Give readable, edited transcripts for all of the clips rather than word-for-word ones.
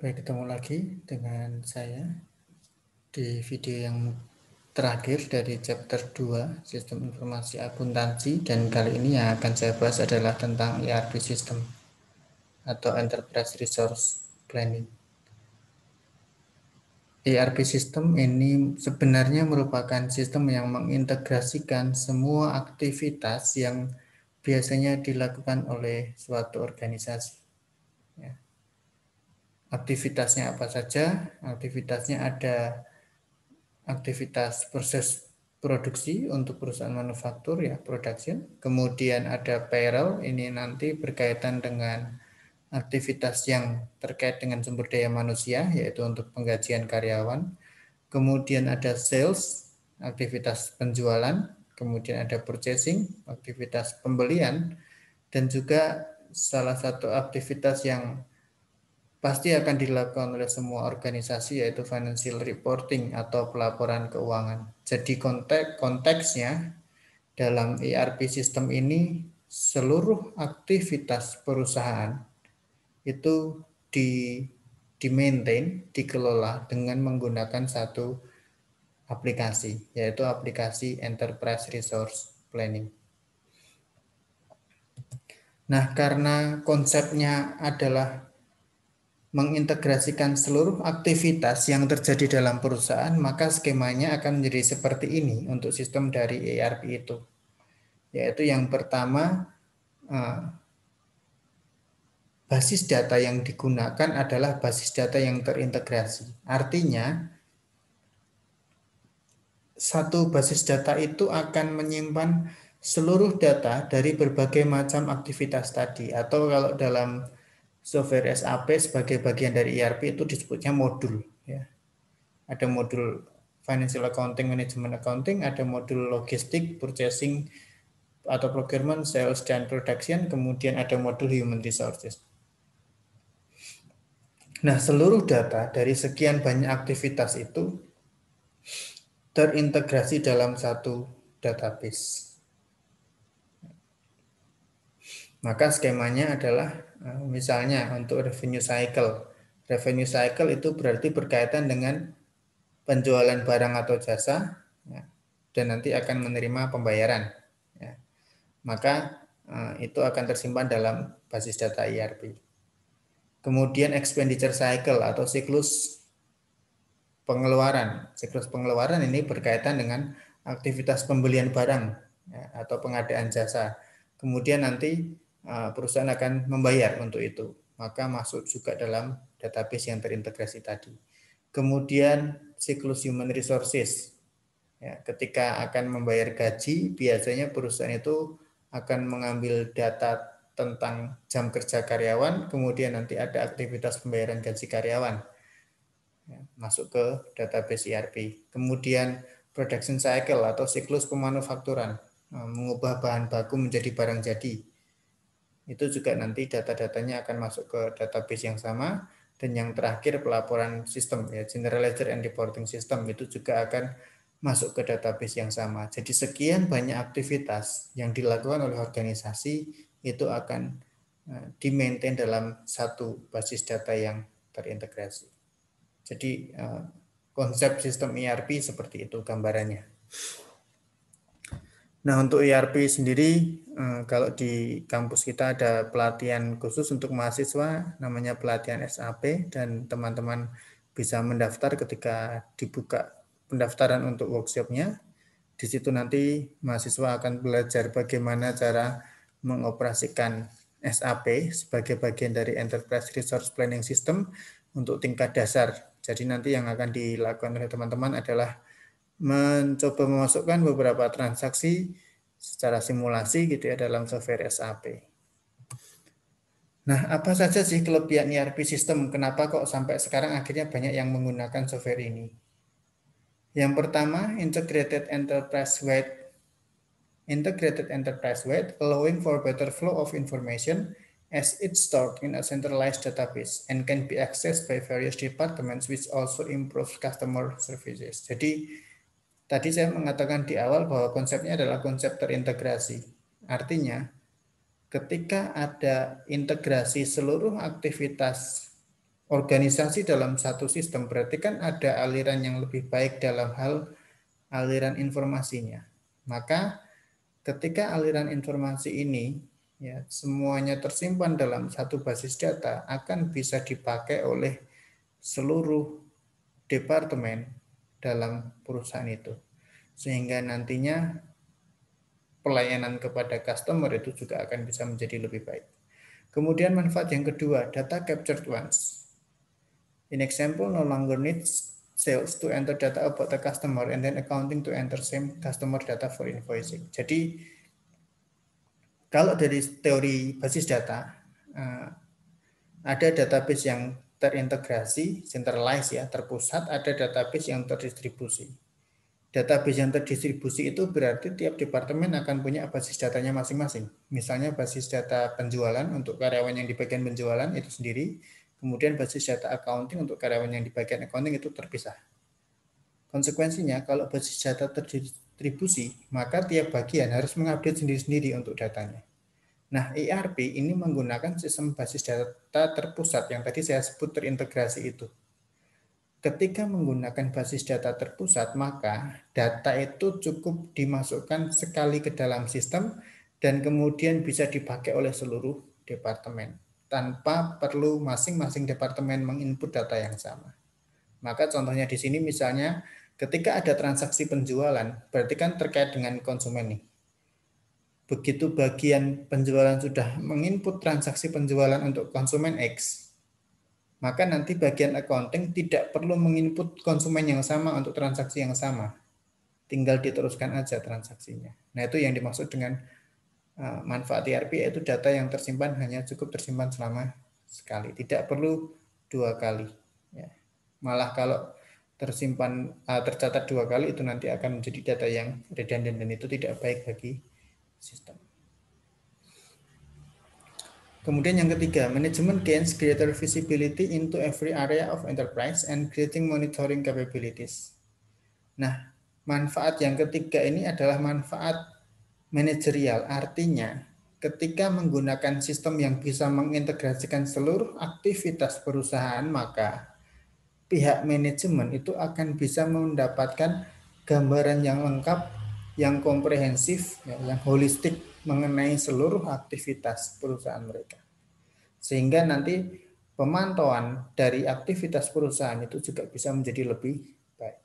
Baik, ketemu lagi dengan saya di video yang terakhir dari chapter 2 Sistem Informasi Akuntansi, dan kali ini yang akan saya bahas adalah tentang ERP System atau Enterprise Resource Planning. ERP System ini sebenarnya merupakan sistem yang mengintegrasikan semua aktivitas yang biasanya dilakukan oleh suatu organisasi. Aktivitasnya apa saja? Aktivitasnya ada aktivitas proses produksi untuk perusahaan manufaktur, ya, production. Kemudian ada payroll, ini nanti berkaitan dengan aktivitas yang terkait dengan sumber daya manusia, yaitu untuk penggajian karyawan. Kemudian ada sales, aktivitas penjualan. Kemudian ada purchasing, aktivitas pembelian. Dan juga salah satu aktivitas yang pasti akan dilakukan oleh semua organisasi, yaitu financial reporting atau pelaporan keuangan. Jadi konteksnya dalam ERP sistem ini seluruh aktivitas perusahaan itu di maintain, dikelola dengan menggunakan satu aplikasi, yaitu aplikasi Enterprise Resource Planning. Nah, karena konsepnya adalah mengintegrasikan seluruh aktivitas yang terjadi dalam perusahaan, maka skemanya akan menjadi seperti ini untuk sistem dari ERP itu. Yaitu yang pertama, basis data yang digunakan adalah basis data yang terintegrasi. Artinya, satu basis data itu akan menyimpan seluruh data dari berbagai macam aktivitas tadi. Atau kalau dalam software SAP sebagai bagian dari ERP itu disebutnya modul, ya. Ada modul financial accounting, management accounting, ada modul logistik, purchasing atau procurement, sales dan production, kemudian ada modul human resources. Nah, seluruh data dari sekian banyak aktivitas itu terintegrasi dalam satu database. Maka skemanya adalah misalnya untuk revenue cycle. Revenue cycle itu berarti berkaitan dengan penjualan barang atau jasa, ya, dan nanti akan menerima pembayaran, ya. Maka itu akan tersimpan dalam basis data ERP. Kemudian expenditure cycle atau siklus pengeluaran. Siklus pengeluaran ini berkaitan dengan aktivitas pembelian barang, ya, atau pengadaan jasa. Kemudian nanti perusahaan akan membayar untuk itu. Maka masuk juga dalam database yang terintegrasi tadi. Kemudian siklus human resources. Ya, ketika akan membayar gaji, biasanya perusahaan itu akan mengambil data tentang jam kerja karyawan, kemudian nanti ada aktivitas pembayaran gaji karyawan, ya, masuk ke database ERP. Kemudian production cycle atau siklus pemanufakturan, mengubah bahan baku menjadi barang jadi. Itu juga nanti data-datanya akan masuk ke database yang sama. Dan yang terakhir pelaporan sistem, ya, general ledger and reporting system, itu juga akan masuk ke database yang sama. Jadi sekian banyak aktivitas yang dilakukan oleh organisasi itu akan di-maintain dalam satu basis data yang terintegrasi. Jadi konsep sistem ERP seperti itu gambarannya. Nah, untuk ERP sendiri, kalau di kampus kita ada pelatihan khusus untuk mahasiswa, namanya pelatihan SAP, dan teman-teman bisa mendaftar ketika dibuka pendaftaran untuk workshopnya. Di situ nanti mahasiswa akan belajar bagaimana cara mengoperasikan SAP sebagai bagian dari Enterprise Resource Planning System untuk tingkat dasar. Jadi nanti yang akan dilakukan oleh teman-teman adalah mencoba memasukkan beberapa transaksi secara simulasi gitu ya dalam software SAP. Nah, apa saja sih kelebihan ERP system? Kenapa kok sampai sekarang akhirnya banyak yang menggunakan software ini? Yang pertama, integrated enterprise-wide, allowing for better flow of information as it's stored in a centralized database and can be accessed by various departments, which also improves customer services. Jadi tadi saya mengatakan di awal bahwa konsepnya adalah konsep terintegrasi. Artinya ketika ada integrasi seluruh aktivitas organisasi dalam satu sistem, berarti kan ada aliran yang lebih baik dalam hal aliran informasinya. Maka ketika aliran informasi ini ya semuanya tersimpan dalam satu basis data, akan bisa dipakai oleh seluruh departemen dalam perusahaan itu. Sehingga nantinya pelayanan kepada customer itu juga akan bisa menjadi lebih baik. Kemudian manfaat yang kedua, data captured once. In example, no longer needs sales to enter data about the customer and then accounting to enter same customer data for invoicing. Jadi kalau dari teori basis data, ada database yang terintegrasi, centralized ya, terpusat, ada database yang terdistribusi. Database yang terdistribusi itu berarti tiap departemen akan punya basis datanya masing-masing. Misalnya basis data penjualan untuk karyawan yang di bagian penjualan itu sendiri, kemudian basis data accounting untuk karyawan yang di bagian accounting itu terpisah. Konsekuensinya kalau basis data terdistribusi, maka tiap bagian harus mengupdate sendiri-sendiri untuk datanya. Nah, ERP ini menggunakan sistem basis data terpusat yang tadi saya sebut terintegrasi itu. Ketika menggunakan basis data terpusat, maka data itu cukup dimasukkan sekali ke dalam sistem dan kemudian bisa dipakai oleh seluruh departemen tanpa perlu masing-masing departemen menginput data yang sama. Maka contohnya di sini misalnya ketika ada transaksi penjualan, berarti kan terkait dengan konsumen nih. Begitu bagian penjualan sudah menginput transaksi penjualan untuk konsumen X, maka nanti bagian accounting tidak perlu menginput konsumen yang sama untuk transaksi yang sama. Tinggal diteruskan aja transaksinya. Nah, itu yang dimaksud dengan manfaat ERP, yaitu data yang tersimpan hanya cukup tersimpan selama sekali. Tidak perlu 2 kali. Ya. Malah kalau tersimpan tercatat 2 kali, itu nanti akan menjadi data yang redundant dan itu tidak baik bagi sistem. Kemudian yang ketiga, management gains greater visibility into every area of enterprise and creating monitoring capabilities. Nah, manfaat yang ketiga ini adalah manfaat manajerial. Artinya, ketika menggunakan sistem yang bisa mengintegrasikan seluruh aktivitas perusahaan, maka pihak manajemen itu akan bisa mendapatkan gambaran yang lengkap, yang komprehensif, yang holistik mengenai seluruh aktivitas perusahaan mereka. Sehingga nanti pemantauan dari aktivitas perusahaan itu juga bisa menjadi lebih baik.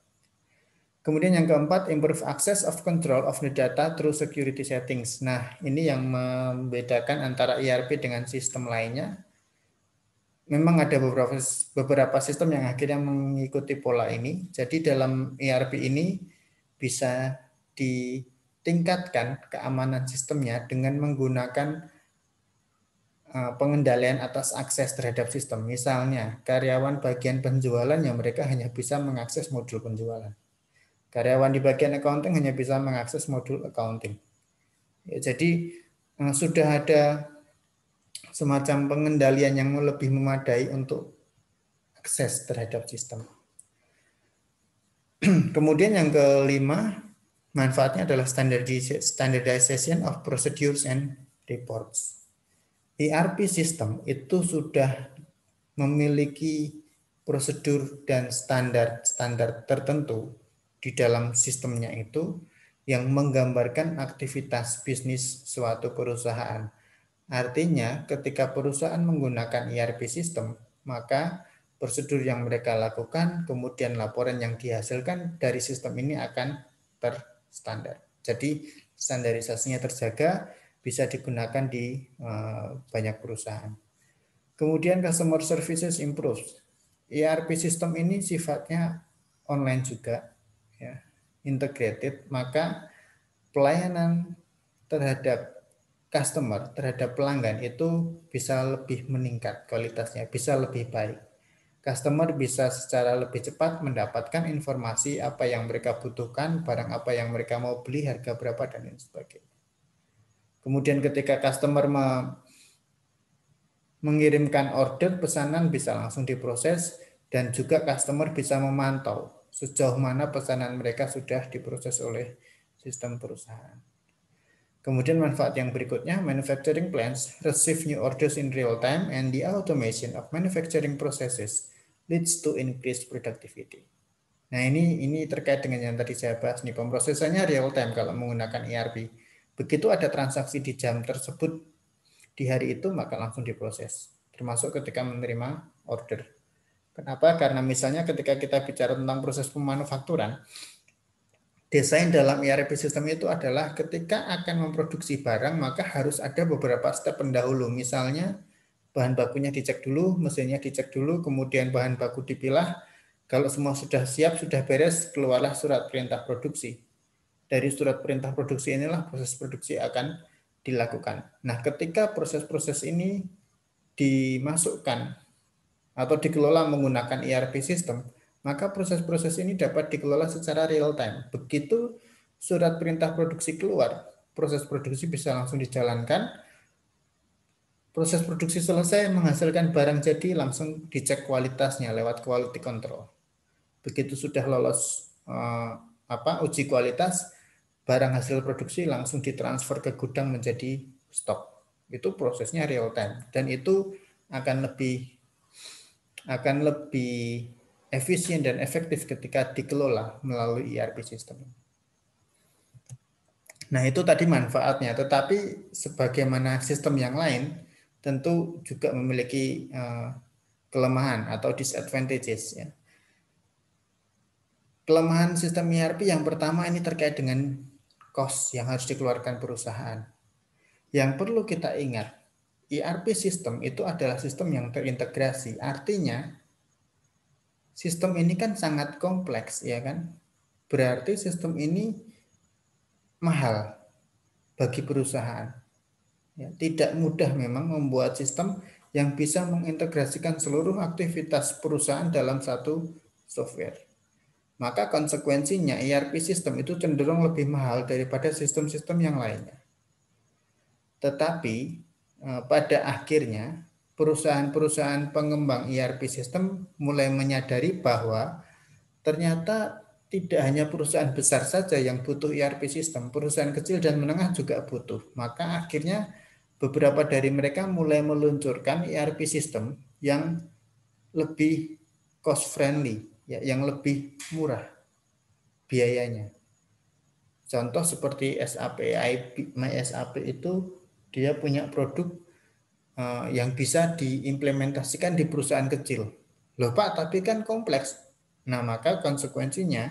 Kemudian yang keempat, improve access of control of the data through security settings. Nah, ini yang membedakan antara ERP dengan sistem lainnya. Memang ada beberapa sistem yang akhirnya mengikuti pola ini. Jadi dalam ERP ini bisa ditingkatkan keamanan sistemnya dengan menggunakan pengendalian atas akses terhadap sistem. Misalnya, karyawan bagian penjualan yang mereka hanya bisa mengakses modul penjualan. Karyawan di bagian accounting hanya bisa mengakses modul accounting. Ya, jadi sudah ada semacam pengendalian yang lebih memadai untuk akses terhadap sistem. Kemudian yang kelima, manfaatnya adalah standardization of procedures and reports. ERP system itu sudah memiliki prosedur dan standar tertentu di dalam sistemnya itu yang menggambarkan aktivitas bisnis suatu perusahaan. Artinya, ketika perusahaan menggunakan ERP system, maka prosedur yang mereka lakukan, kemudian laporan yang dihasilkan dari sistem ini akan terstandar. Jadi, standarisasinya terjaga, bisa digunakan di banyak perusahaan. Kemudian customer services improves. ERP system ini sifatnya online juga, ya, integrated, maka pelayanan terhadap customer, terhadap pelanggan itu bisa lebih meningkat kualitasnya, bisa lebih baik. Customer bisa secara lebih cepat mendapatkan informasi apa yang mereka butuhkan, barang apa yang mereka mau beli, harga berapa, dan lain sebagainya. Kemudian ketika customer mengirimkan order, pesanan bisa langsung diproses, dan juga customer bisa memantau sejauh mana pesanan mereka sudah diproses oleh sistem perusahaan. Kemudian manfaat yang berikutnya, manufacturing plants receive new orders in real time and the automation of manufacturing processes leads to increased productivity. Nah, ini terkait dengan yang tadi saya bahas nih, pemrosesannya real time kalau menggunakan ERP. Begitu ada transaksi di jam tersebut di hari itu, maka langsung diproses. Termasuk ketika menerima order. Kenapa? Karena misalnya ketika kita bicara tentang proses pemanufakturan, desain dalam ERP sistem itu adalah ketika akan memproduksi barang, maka harus ada beberapa step pendahulu. Misalnya, bahan bakunya dicek dulu, mesinnya dicek dulu, kemudian bahan baku dipilah. Kalau semua sudah siap, sudah beres, keluarlah surat perintah produksi. Dari surat perintah produksi inilah proses produksi akan dilakukan. Nah, ketika proses-proses ini dimasukkan atau dikelola menggunakan ERP sistem, maka proses-proses ini dapat dikelola secara real time. Begitu surat perintah produksi keluar, proses produksi bisa langsung dijalankan. Proses produksi selesai menghasilkan barang jadi, langsung dicek kualitasnya lewat quality control. Begitu sudah lolos uji kualitas, barang hasil produksi langsung ditransfer ke gudang menjadi stok. Itu prosesnya real time dan itu akan lebih efisien dan efektif ketika dikelola melalui ERP sistem. Nah, itu tadi manfaatnya, tetapi sebagaimana sistem yang lain tentu juga memiliki kelemahan atau disadvantages ya. Kelemahan sistem ERP yang pertama ini terkait dengan cost yang harus dikeluarkan perusahaan. Yang perlu kita ingat, ERP sistem itu adalah sistem yang terintegrasi. Artinya, sistem ini kan sangat kompleks, ya kan? Berarti sistem ini mahal bagi perusahaan. Ya, tidak mudah memang membuat sistem yang bisa mengintegrasikan seluruh aktivitas perusahaan dalam satu software. Maka konsekuensinya ERP sistem itu cenderung lebih mahal daripada sistem-sistem yang lainnya. Tetapi pada akhirnya perusahaan-perusahaan pengembang ERP sistem mulai menyadari bahwa ternyata tidak hanya perusahaan besar saja yang butuh ERP sistem, perusahaan kecil dan menengah juga butuh. Maka akhirnya beberapa dari mereka mulai meluncurkan ERP sistem yang lebih cost friendly, ya, yang lebih murah biayanya. Contoh seperti SAP MySAP itu dia punya produk yang bisa diimplementasikan di perusahaan kecil. Loh Pak, tapi kan kompleks. Nah, maka konsekuensinya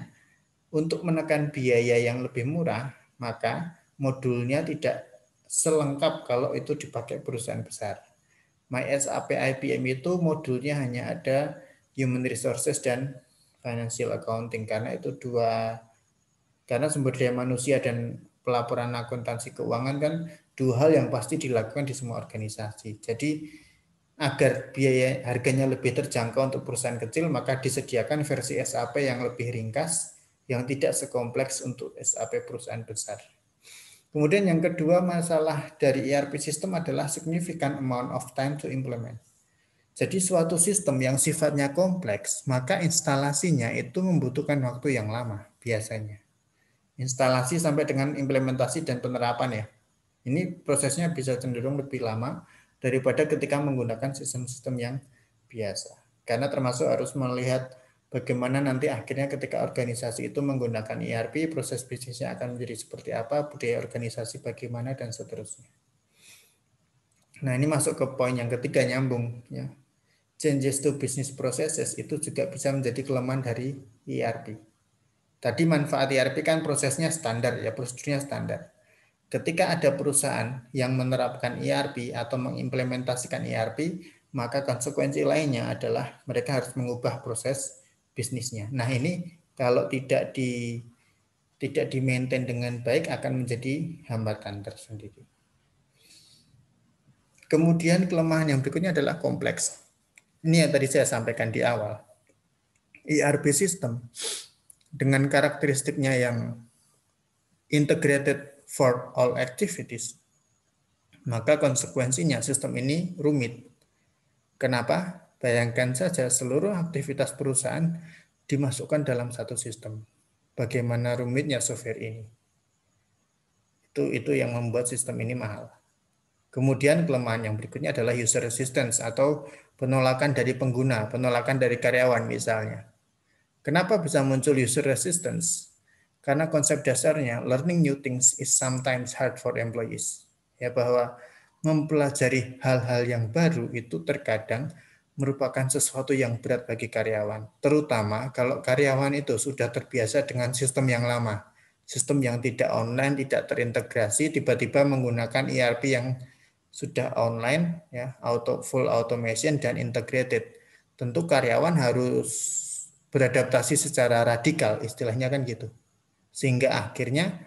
untuk menekan biaya yang lebih murah, maka modulnya tidak selengkap kalau itu dipakai perusahaan besar. MySAP IBM itu modulnya hanya ada Human Resources dan Financial Accounting karena sumber daya manusia dan pelaporan akuntansi keuangan kan dua hal yang pasti dilakukan di semua organisasi. Jadi agar biaya harganya lebih terjangkau untuk perusahaan kecil, maka disediakan versi SAP yang lebih ringkas, yang tidak sekompleks untuk SAP perusahaan besar. Kemudian yang kedua masalah dari ERP system adalah significant amount of time to implement. Jadi suatu sistem yang sifatnya kompleks, maka instalasinya itu membutuhkan waktu yang lama biasanya. Instalasi sampai dengan implementasi dan penerapan ya. Ini prosesnya bisa cenderung lebih lama daripada ketika menggunakan sistem-sistem yang biasa. Karena termasuk harus melihat bagaimana nanti akhirnya ketika organisasi itu menggunakan ERP, proses bisnisnya akan menjadi seperti apa, budaya organisasi bagaimana, dan seterusnya. Nah, ini masuk ke poin yang ketiga, nyambung ya. Changes to business processes itu juga bisa menjadi kelemahan dari ERP. Tadi manfaat ERP kan prosesnya standar ya, prosedurnya standar. Ketika ada perusahaan yang menerapkan ERP atau mengimplementasikan ERP, maka konsekuensi lainnya adalah mereka harus mengubah proses bisnisnya. Nah, ini kalau tidak di-maintain dengan baik akan menjadi hambatan tersendiri. Kemudian kelemahan yang berikutnya adalah kompleks. Ini yang tadi saya sampaikan di awal. ERP system dengan karakteristiknya yang integrated for all activities, maka konsekuensinya sistem ini rumit. Kenapa? Bayangkan saja seluruh aktivitas perusahaan dimasukkan dalam satu sistem. Bagaimana rumitnya software ini? Itu yang membuat sistem ini mahal. Kemudian kelemahan yang berikutnya adalah user resistance atau penolakan dari pengguna, penolakan dari karyawan misalnya. Kenapa bisa muncul user resistance? Karena konsep dasarnya learning new things is sometimes hard for employees. Ya, bahwa mempelajari hal-hal yang baru itu terkadang merupakan sesuatu yang berat bagi karyawan. Terutama kalau karyawan itu sudah terbiasa dengan sistem yang lama. Sistem yang tidak online, tidak terintegrasi, tiba-tiba menggunakan ERP yang sudah online, ya, full automation dan integrated. Tentu karyawan harus beradaptasi secara radikal, istilahnya kan gitu. Sehingga akhirnya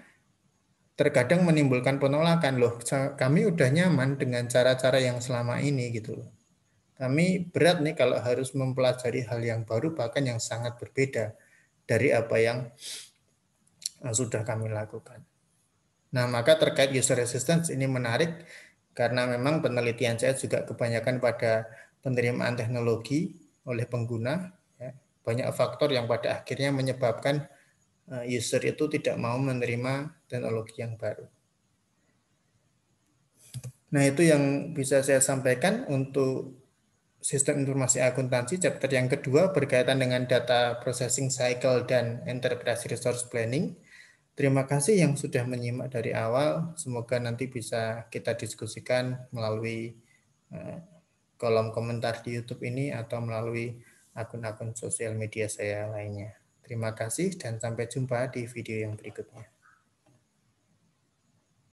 terkadang menimbulkan penolakan, loh kami udah nyaman dengan cara-cara yang selama ini gitu loh. Kami berat nih kalau harus mempelajari hal yang baru bahkan yang sangat berbeda dari apa yang sudah kami lakukan. Nah, maka terkait user resistance ini menarik karena memang penelitian saya juga kebanyakan pada penerimaan teknologi oleh pengguna. Ya. Banyak faktor yang pada akhirnya menyebabkan user itu tidak mau menerima teknologi yang baru. Nah, itu yang bisa saya sampaikan untuk sistem informasi akuntansi. Chapter yang kedua berkaitan dengan data processing cycle dan enterprise resource planning. Terima kasih yang sudah menyimak dari awal. Semoga nanti bisa kita diskusikan melalui kolom komentar di YouTube ini atau melalui akun-akun sosial media saya lainnya. Terima kasih dan sampai jumpa di video yang berikutnya.